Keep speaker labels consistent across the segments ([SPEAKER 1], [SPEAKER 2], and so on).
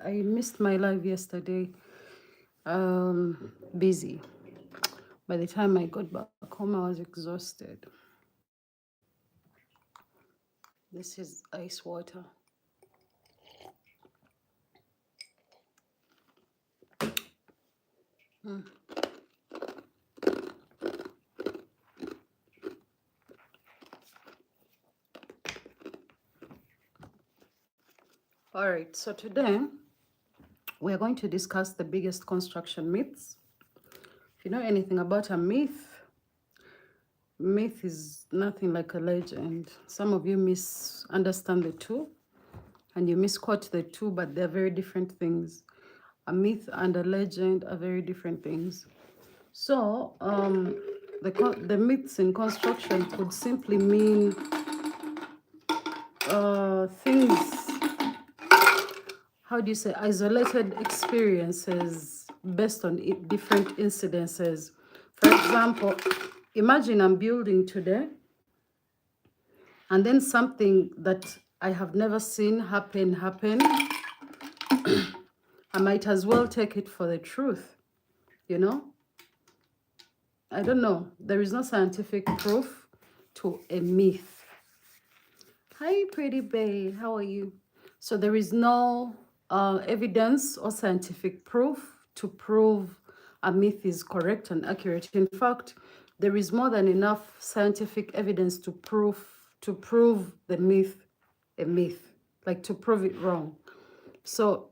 [SPEAKER 1] I missed my live yesterday. Busy. By the time I got back home, I was exhausted. This is ice water. All right, so today we are going to discuss the biggest construction myths. If you know anything about a myth, myth is nothing like a legend. Some of you misunderstand the two and you misquote the two, but they're very different things. A myth and a legend are very different things. So, the myths in construction could simply mean things, how do you say, isolated experiences based on different incidences. For example, imagine I'm building today and then something that I have never seen happen. I might as well take it for the truth, you know? I don't know. There is no scientific proof to a myth. Hi, pretty babe. How are you? So there is no evidence or scientific proof to prove a myth is correct and accurate. In fact, there is more than enough scientific evidence to prove the myth a myth, like to prove it wrong. So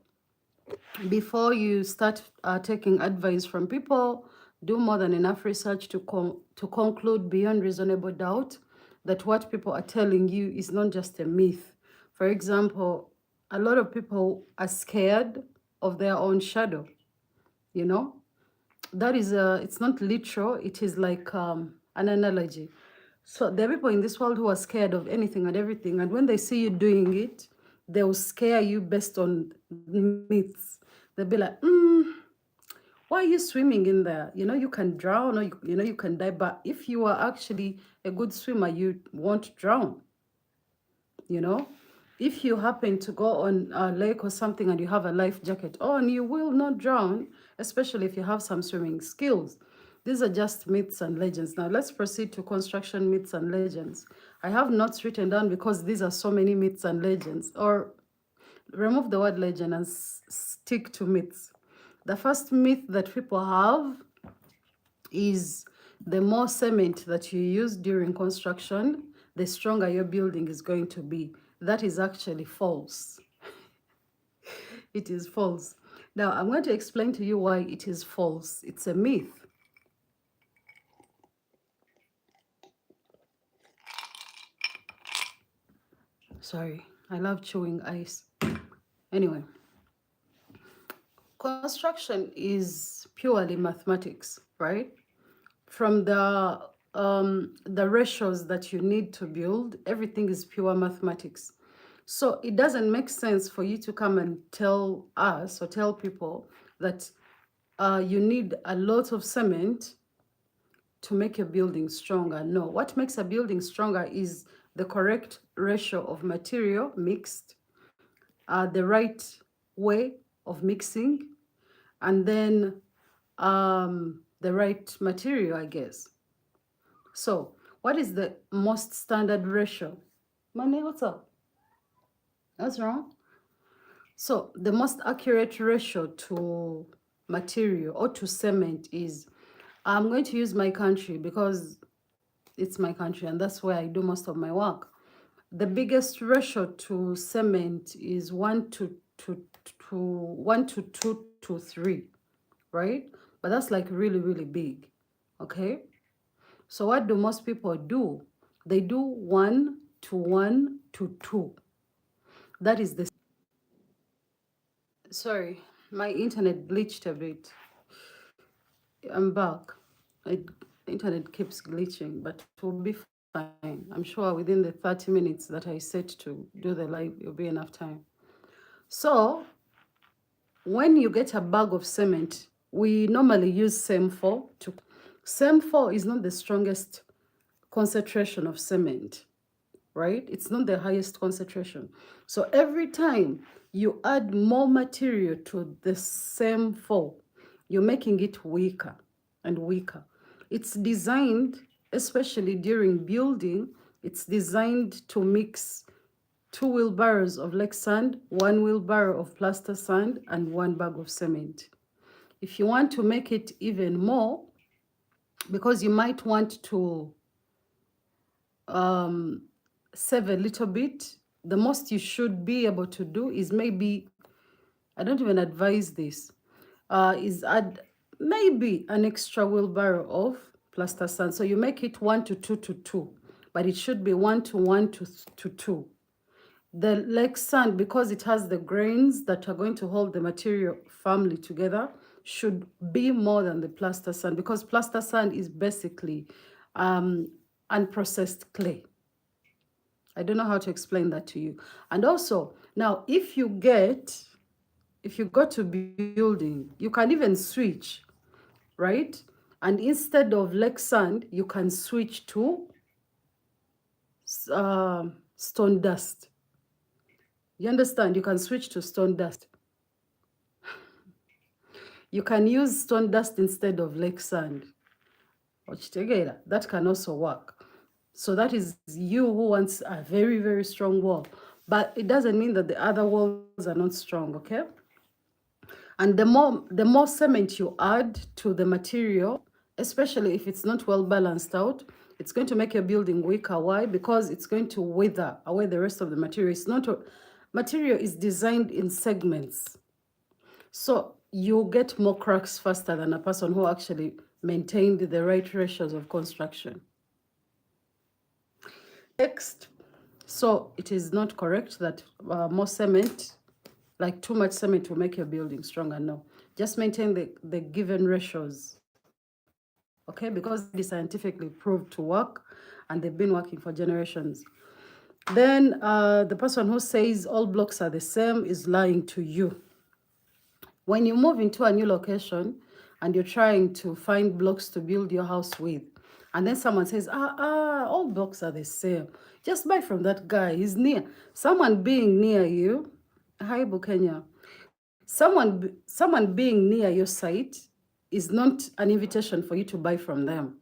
[SPEAKER 1] before you start taking advice from people, do more than enough research to conclude beyond reasonable doubt that what people are telling you is not just a myth. For example, a lot of people are scared of their own shadow, you know? That is, it's not literal, it is like an analogy. So there are people in this world who are scared of anything and everything, and when they see you doing it, they'll scare you based on myths. They'll be like, why are you swimming in there? You know, you can drown, or you know, you can die. But if you are actually a good swimmer, you won't drown. You know, if you happen to go on a lake or something and you have a life jacket on, you will not drown, especially if you have some swimming skills. These are just myths and legends. Now let's proceed to construction myths and legends. I have notes written down because these are so many myths and legends. Or remove the word legend and stick to myths. The first myth that people have is the more cement that you use during construction, the stronger your building is going to be. That is actually false. It is false. Now, I'm going to explain to you why it is false. It's a myth. Sorry, I love chewing ice. Anyway, construction is purely mathematics, right? From the ratios that you need to build, everything is pure mathematics. So it doesn't make sense for you to come and tell us or tell people that you need a lot of cement to make a building stronger. No, what makes a building stronger is the correct ratio of material mixed, the right way of mixing, and then the right material, I guess. So what is the most standard ratio? Money, what's up? What's wrong? So the most accurate ratio to material or to cement is, I'm going to use my country because it's my country and that's where I do most of my work. The biggest ratio to cement is 1 to 2 to 3, right? But that's like really, really big, okay? So what do most people do? They do 1 to 1 to 2. That is the... Sorry, my internet glitched a bit. I'm back. Internet keeps glitching, but it will be fine. I'm sure within the 30 minutes that I set to do the live, it'll be enough time. So when you get a bag of cement, we normally use SEM4 to... SEM4 is not the strongest concentration of cement, right? It's not the highest concentration. So every time you add more material to the same fall, you're making it weaker and weaker. It's designed, especially during building, it's designed to mix 2 wheelbarrows of lake sand, 1 wheelbarrow of plaster sand, and 1 bag of cement. If you want to make it even more, because you might want to save a little bit, the most you should be able to do is maybe, I don't even advise this, is add maybe an extra wheelbarrow of plaster sand. So you make it 1 to 2 to 2, but it should be 1 to 1 to 2. The lake sand, because it has the grains that are going to hold the material firmly together, should be more than the plaster sand, because plaster sand is basically unprocessed clay. I don't know how to explain that to you. And also, now, if you go to building, you can even switch, right? And instead of lake sand, you can switch to stone dust. You understand? You can switch to stone dust. You can use stone dust instead of lake sand. That can also work. So that is you who wants a very, very strong wall. But it doesn't mean that the other walls are not strong, okay? And the more cement you add to the material, especially if it's not well balanced out, it's going to make your building weaker. Why? Because it's going to wither away the rest of the material. It's not material is designed in segments. So you get more cracks faster than a person who actually maintained the right ratios of construction. Next, so it is not correct that more cement, like too much cement, will make your building stronger. No, just maintain the given ratios, okay? Because it is scientifically proved to work, and they've been working for generations. Then the person who says all blocks are the same is lying to you. When you move into a new location and you're trying to find blocks to build your house with, and then someone says, all blocks are the same, just buy from that guy, he's near. Someone being near you, hi Bukenya, someone being near your site is not an invitation for you to buy from them.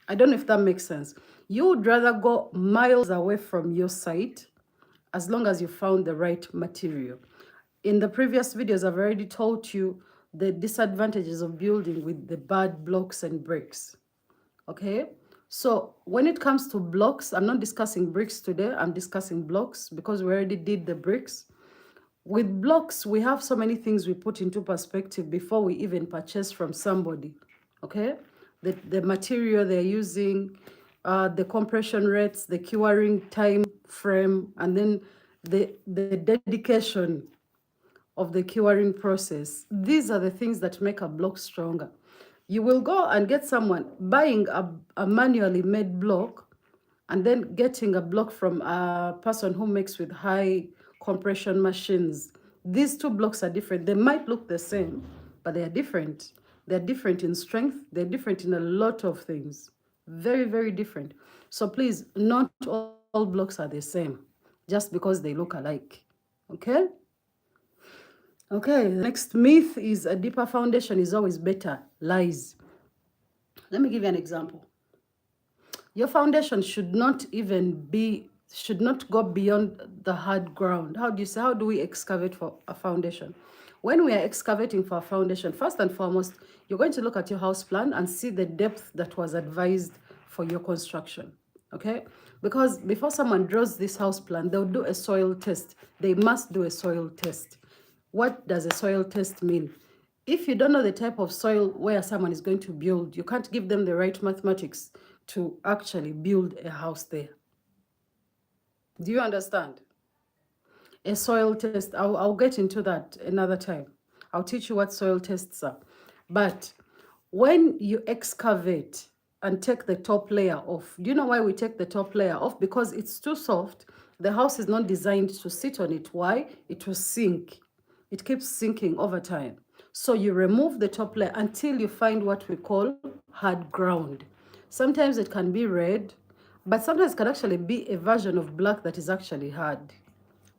[SPEAKER 1] I don't know if that makes sense. You would rather go miles away from your site as long as you found the right material. In the previous videos, I've already told you the disadvantages of building with the bad blocks and bricks. Okay? So when it comes to blocks, I'm not discussing bricks today. I'm discussing blocks because we already did the bricks. With blocks, we have so many things we put into perspective before we even purchase from somebody. Okay? The material they're using, the compression rates, the curing time frame, and then the dedication of the curing process. These are the things that make a block stronger. You will go and get someone buying a manually made block and then getting a block from a person who makes with high compression machines. These two blocks are different. They might look the same, but they are different. They're different in strength. They're different in a lot of things. Very, very different. So please, not all blocks are the same just because they look alike. Okay? Okay, the next myth is a deeper foundation is always better. Lies. Let me give you an example. Your foundation should not go beyond the hard ground. How do we excavate for a foundation? When we are excavating for a foundation, first and foremost, you're going to look at your house plan and see the depth that was advised for your construction. Okay? Because before someone draws this house plan, they'll do a soil test. They must do a soil test. What does a soil test mean? If you don't know the type of soil where someone is going to build, you can't give them the right mathematics to actually build a house there. Do you understand? A soil test, I'll get into that another time. I'll teach you what soil tests are. But when you excavate and take the top layer off, do you know why we take the top layer off? Because it's too soft. The house is not designed to sit on it. Why? It will sink. It keeps sinking over time. So you remove the top layer until you find what we call hard ground. Sometimes it can be red, but sometimes it can actually be a version of black that is actually hard.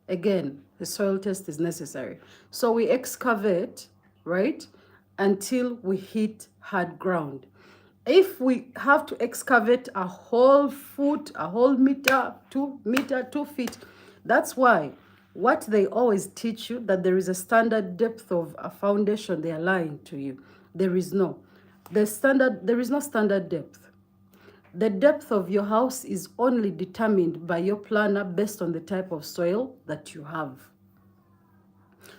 [SPEAKER 1] Again, the soil test is necessary. So we excavate, right, until we hit hard ground. If we have to excavate a whole foot, a whole meter, 2 meter, 2 feet, that's why what they always teach you, that there is a standard depth of a foundation, they are lying to you. There is no. There is no standard depth. The depth of your house is only determined by your planner based on the type of soil that you have.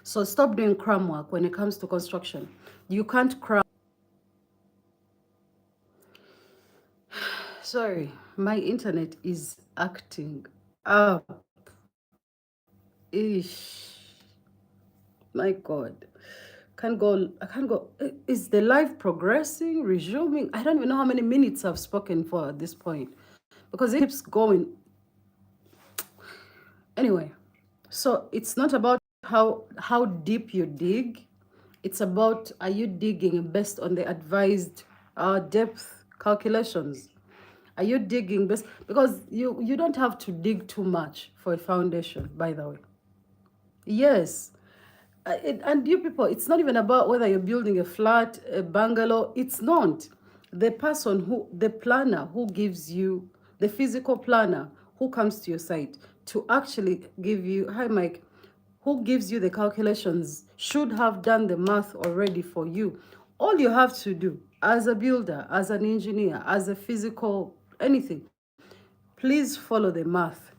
[SPEAKER 1] So stop doing cram work when it comes to construction. You can't cram. Sorry, my internet is acting up. Ish. My God. Can't go. I can't go. Is the live progressing, resuming? I don't even know how many minutes I've spoken for at this point because it keeps going. Anyway, so it's not about how deep you dig. It's about, are you digging based on the advised depth calculations? Are you digging based, because you don't have to dig too much for a foundation, by the way. Yes. And you people, it's not even about whether you're building a flat, a bungalow. It's not. The planner who gives you, the physical planner who comes to your site to actually give you, hi Mike, who gives you the calculations should have done the math already for you. All you have to do as a builder, as an engineer, as a physical, anything, please follow the math.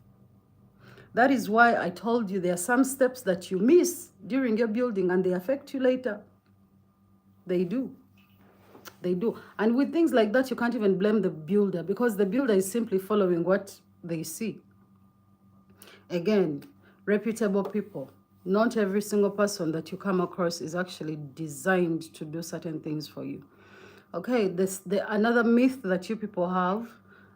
[SPEAKER 1] That is why I told you there are some steps that you miss during your building and they affect you later. They do. They do. And with things like that, you can't even blame the builder because the builder is simply following what they see. Again, reputable people. Not every single person that you come across is actually designed to do certain things for you. Okay, another myth that you people have,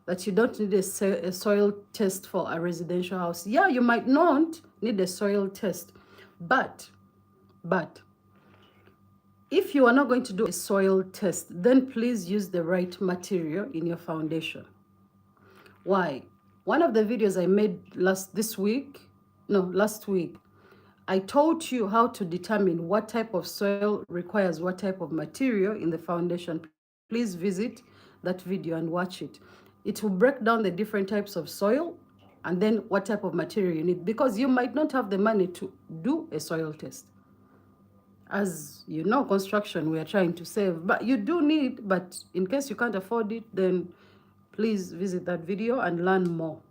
[SPEAKER 1] that you don't need a soil test for a residential house. Yeah, you might not need a soil test, but if you are not going to do a soil test, then please use the right material in your foundation. Why? One of the videos I made last week, I taught you how to determine what type of soil requires what type of material in the foundation. Please visit that video and watch it. It will break down the different types of soil and then what type of material you need, because you might not have the money to do a soil test. As you know, construction, we are trying to save, but you do need, but in case you can't afford it, then please visit that video and learn more.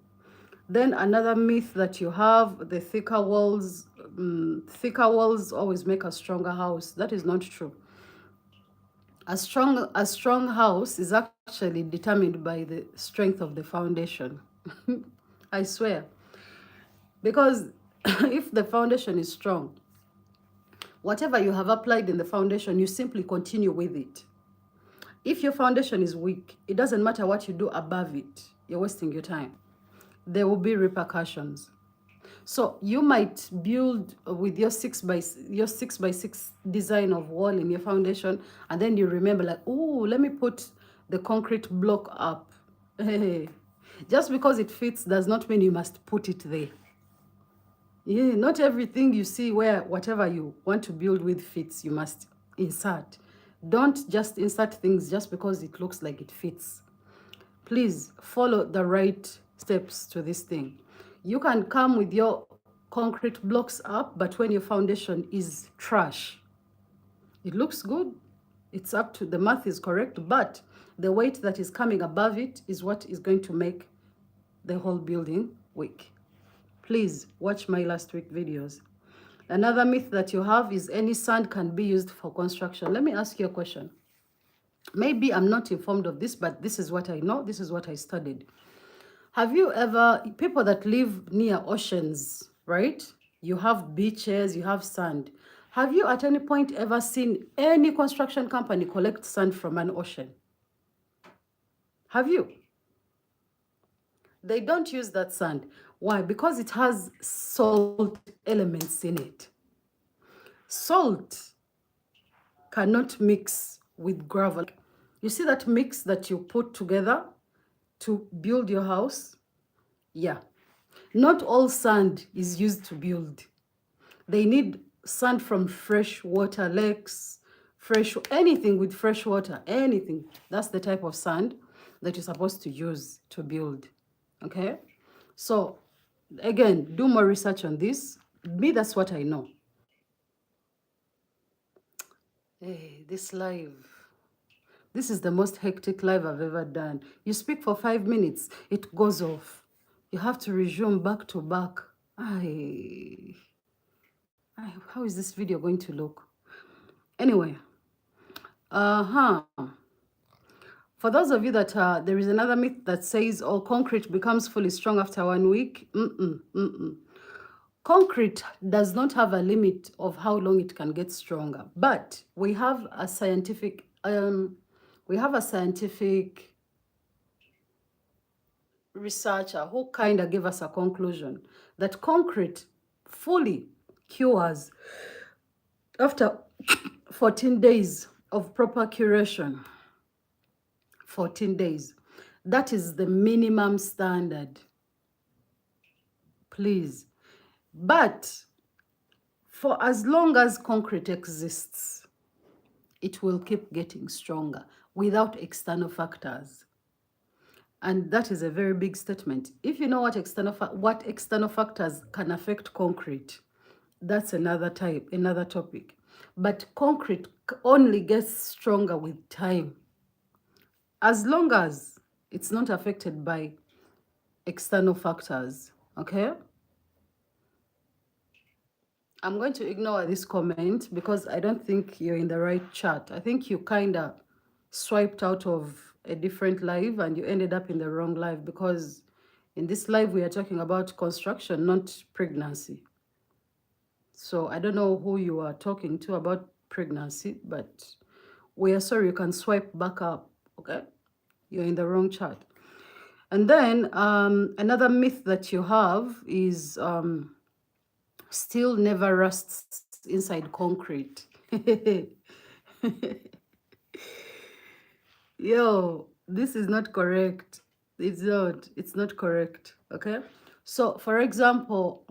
[SPEAKER 1] Then another myth that you have, the thicker walls always make a stronger house. That is not true. A strong house is actually determined by the strength of the foundation. I swear. Because if the foundation is strong, whatever you have applied in the foundation, you simply continue with it. If your foundation is weak, it doesn't matter what you do above it. You're wasting your time. There will be repercussions. So you might build with your 6x6 design of wall in your foundation, and then you remember like, oh, let me put the concrete block up. Just because it fits does not mean you must put it there. Yeah, not everything you see where whatever you want to build with fits, you must insert. Don't just insert things just because it looks like it fits. Please follow the right steps to this thing. You can come with your concrete blocks up, but when your foundation is trash, it looks good. It's up to, the math is correct, but the weight that is coming above it is what is going to make the whole building weak. Please watch my last week videos. Another myth that you have is any sand can be used for construction. Let me ask you a question. Maybe I'm not informed of this, but this is what I know. This is what I studied. Have you ever, people that live near oceans, right? You have beaches, you have sand. Have you at any point ever seen any construction company collect sand from an ocean? Have you? They don't use that sand. Why? Because it has salt elements in it. Salt cannot mix with gravel. You see that mix that you put together to build your house? Yeah. Not all sand is used to build. They need sand from fresh water lakes, anything with fresh water, anything. That's the type of sand that you're supposed to use to build. Okay? So again, do more research on this. Me, that's what I know. Hey, this live. This is the most hectic live I've ever done. You speak for 5 minutes, it goes off. You have to resume back to back. How is this video going to look? Anyway, for those of you that there is another myth that says all concrete becomes fully strong after 1 week. Concrete does not have a limit of how long it can get stronger, but we have a scientific researcher who kind of gave us a conclusion that concrete fully cures after 14 days of proper curation. 14 days. That is the minimum standard. Please. But for as long as concrete exists, it will keep getting stronger without external factors. And that is a very big statement. If you know what external factors can affect concrete, that's another topic. But concrete only gets stronger with time, as long as it's not affected by external factors. Okay? I'm going to ignore this comment because I don't think you're in the right chat. I think you kind of swiped out of a different live and you ended up in the wrong live, because in this live we are talking about construction, not pregnancy. So I don't know who you are talking to about pregnancy, but we are sorry, you can swipe back up, okay? You're in the wrong chat. And then another myth that you have is steel never rusts inside concrete. Yo, this is not correct. It's not correct, okay? So for example,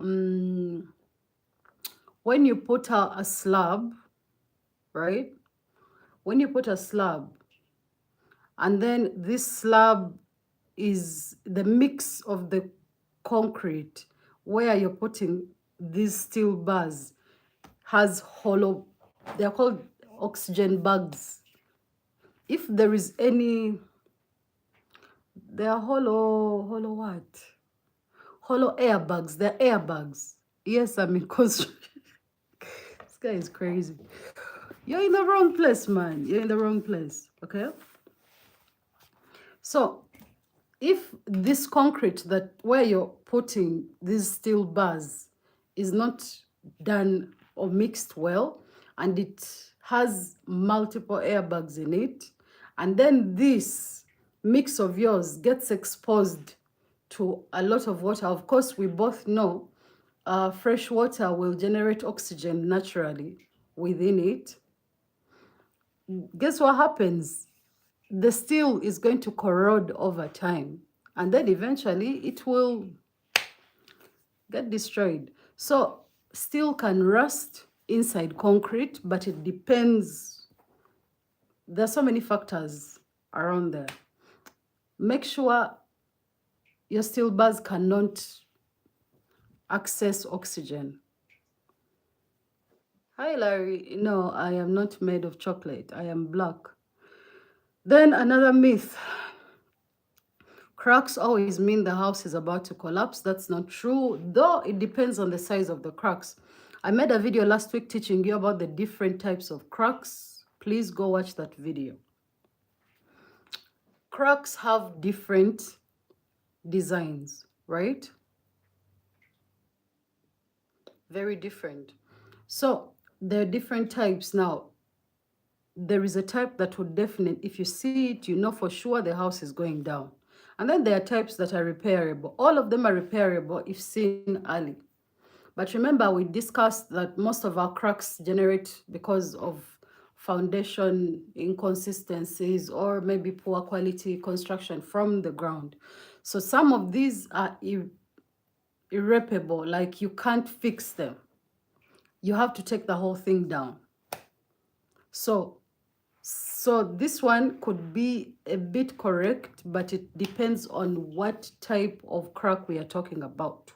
[SPEAKER 1] when you put a slab, right? When you put a slab, and then this slab is the mix of the concrete where you're putting these steel bars has hollow, they're called oxygen bags. If there is any, they are hollow what? Hollow airbags. They're airbags. Yes, I'm in construction. This guy is crazy. You're in the wrong place, man. You're in the wrong place, okay? So if this concrete that where you're putting these steel bars is not done or mixed well, and it has multiple airbags in it, and then this mix of yours gets exposed to a lot of water. Of course, we both know fresh water will generate oxygen naturally within it. Guess what happens? The steel is going to corrode over time, and then eventually it will get destroyed. So steel can rust inside concrete, but it depends. There's so many factors around there. Make sure your steel bars cannot access oxygen. Hi, Larry. No, I am not made of chocolate. I am black. Then another myth. Cracks always mean the house is about to collapse. That's not true, though it depends on the size of the cracks. I made a video last week teaching you about the different types of cracks. Please go watch that video. Cracks have different designs, right? Very different. So there are different types now. There is a type that would definitely, if you see it, you know for sure the house is going down. And then there are types that are repairable. All of them are repairable if seen early. But remember, we discussed that most of our cracks generate because of foundation inconsistencies or maybe poor quality construction from the ground. So some of these are irreparable, like you can't fix them. you have to take the whole thing down. So this one could be a bit correct, but it depends on what type of crack we are talking about.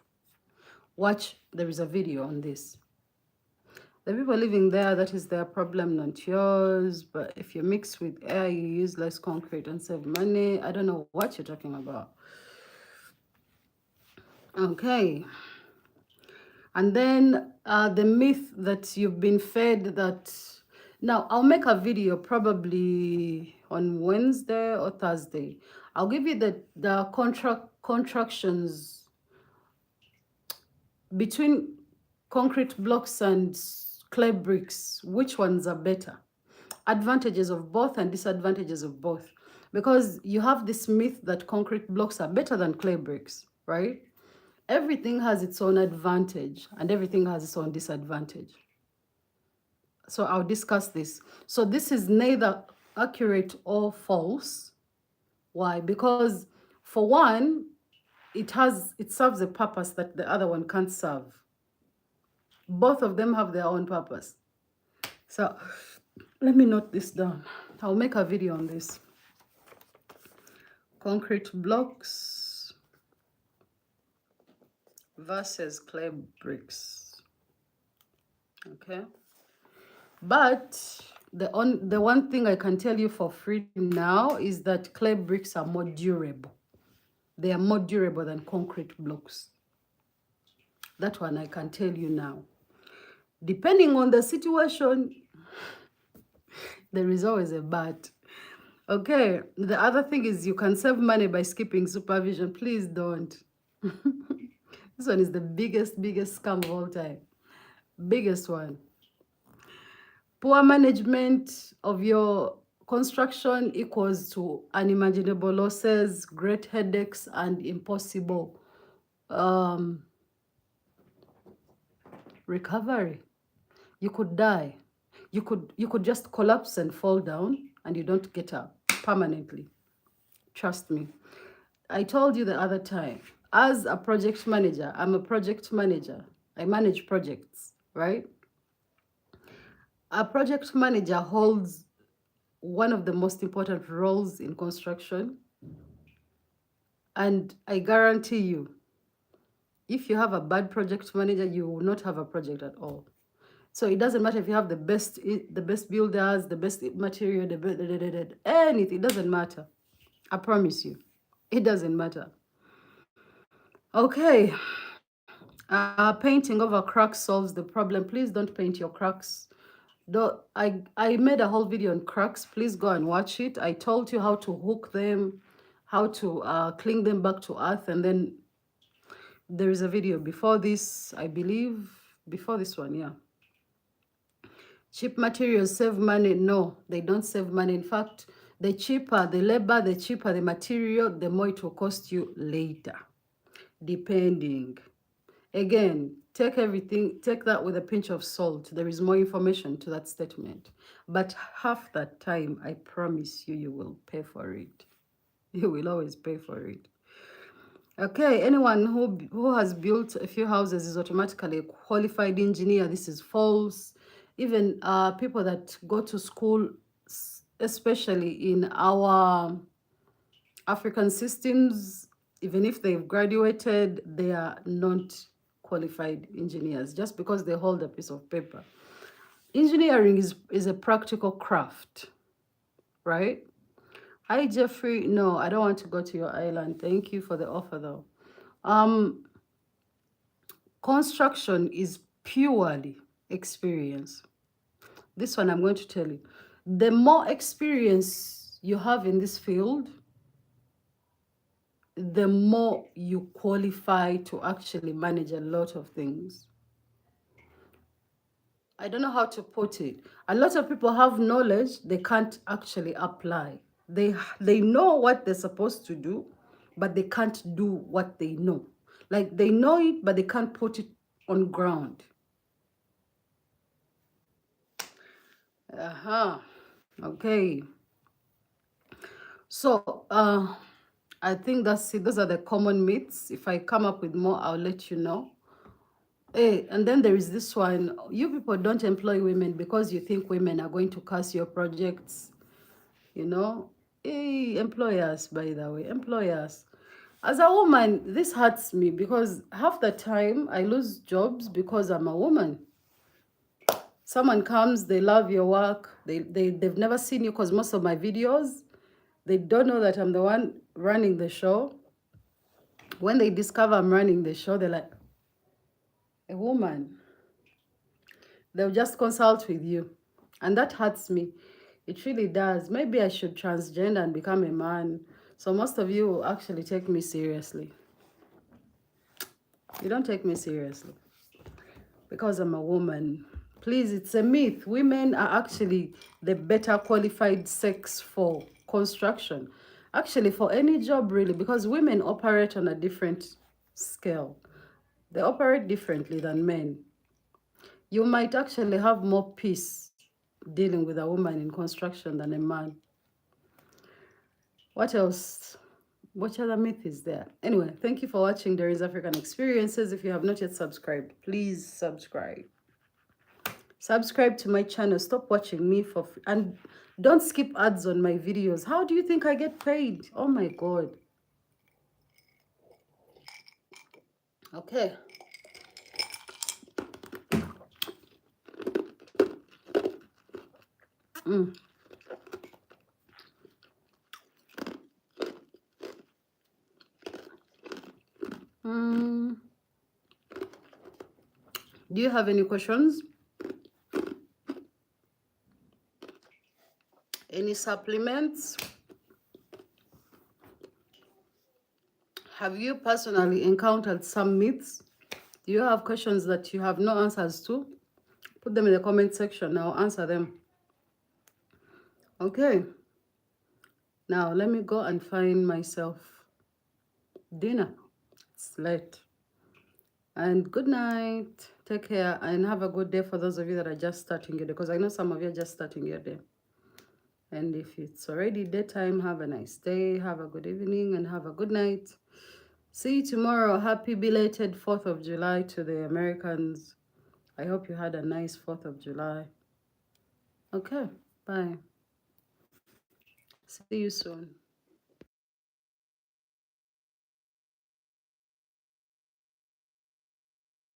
[SPEAKER 1] Watch, there is a video on this. The people living there, that is their problem, not yours. But if you mix with air, you use less concrete and save money. I don't know what you're talking about. Okay. And then the myth that you've been fed that... Now, I'll make a video probably on Wednesday or Thursday. I'll give you the contractions between concrete blocks and clay bricks. Which ones are better? Advantages of both and disadvantages of both. Because you have this myth that concrete blocks are better than clay bricks, right? Everything has its own advantage and everything has its own disadvantage. So I'll discuss this. So this is neither accurate or false. Why? Because for one, it serves a purpose that the other one can't serve. Both of them have their own purpose. So let me note this down. I'll make a video on this. Concrete blocks versus clay bricks. Okay. But the one thing I can tell you for free now is that clay bricks are more durable. They are more durable than concrete blocks. That one I can tell you now. Depending on the situation, there is always a but. Okay, the other thing is you can save money by skipping supervision. Please don't. This one is the biggest scam of all time. Biggest one. Poor management of your construction equals to unimaginable losses, great headaches, and impossible recovery. You could die. You could just collapse and fall down and you don't get up permanently. Trust me. I told you the other time, as a project manager, I'm a project manager. I manage projects, right? A project manager holds one of the most important roles in construction. And I guarantee you, if you have a bad project manager, you will not have a project at all. So it doesn't matter if you have the best builders, the best material, anything. It doesn't matter. I promise you, it doesn't matter. Okay. Painting over cracks solves the problem. Please don't paint your cracks. I made a whole video on cracks. Please go and watch it. I told you how to hook them, how to cling them back to earth, and then there is a video before this, I believe, before this one, yeah. Cheap materials save money. No, they don't save money. In fact, the cheaper the labor, the cheaper the material, the more it will cost you later, depending. Again, take that with a pinch of salt. There is more information to that statement. But half that time, I promise you, you will pay for it. You will always pay for it. Okay, anyone who has built a few houses is automatically a qualified engineer. This is false. Even people that go to school, especially in our African systems, even if they've graduated, they are not qualified engineers just because they hold a piece of paper. Engineering is a practical craft, right? Hi, Jeffrey. No, I don't want to go to your island. Thank you for the offer, though. Construction is purely experience. This one I'm going to tell you. The more experience you have in this field, the more you qualify to actually manage a lot of things. I don't know how to put it. A lot of people have knowledge they can't actually apply. They know what they're supposed to do, but they can't do what they know. Like they know it, but they can't put it on ground. Okay. So I think that's it. Those are the common myths. If I come up with more, I'll let you know. Hey, and then there is this one. You people don't employ women because you think women are going to curse your projects, you know? Hey, employers, by the way, employers. As a woman, this hurts me because half the time I lose jobs because I'm a woman. Someone comes, they love your work, they've never seen you because most of my videos, they don't know that I'm the one running the show. When they discover I'm running the show, they're like, a woman. They'll just consult with you. And that hurts me. It really does. Maybe I should transgender and become a man. So most of you will actually take me seriously. You don't take me seriously because I'm a woman. Please, it's a myth. Women are actually the better qualified sex for construction. Actually, for any job, really, because women operate on a different scale. They operate differently than men. You might actually have more peace dealing with a woman in construction than a man. What else? What other myth is there? Anyway, thank you for watching Doreen's African Experiences. If you have not yet subscribed, please subscribe. Subscribe to my channel. Stop watching me for free. And don't skip ads on my videos. How do you think I get paid? Oh my God. Okay. Do you have any questions? Any supplements? Have you personally encountered some myths? Do you have questions that you have no answers to? Put them in the comment section. I'll answer them. Okay. Now, let me go and find myself dinner. It's late. And good night. Take care and have a good day for those of you that are just starting your day, because I know some of you are just starting your day. And if it's already daytime, have a nice day, have a good evening, and have a good night. See you tomorrow. Happy belated 4th of July to the Americans. I hope you had a nice 4th of July. Okay, bye. See you soon.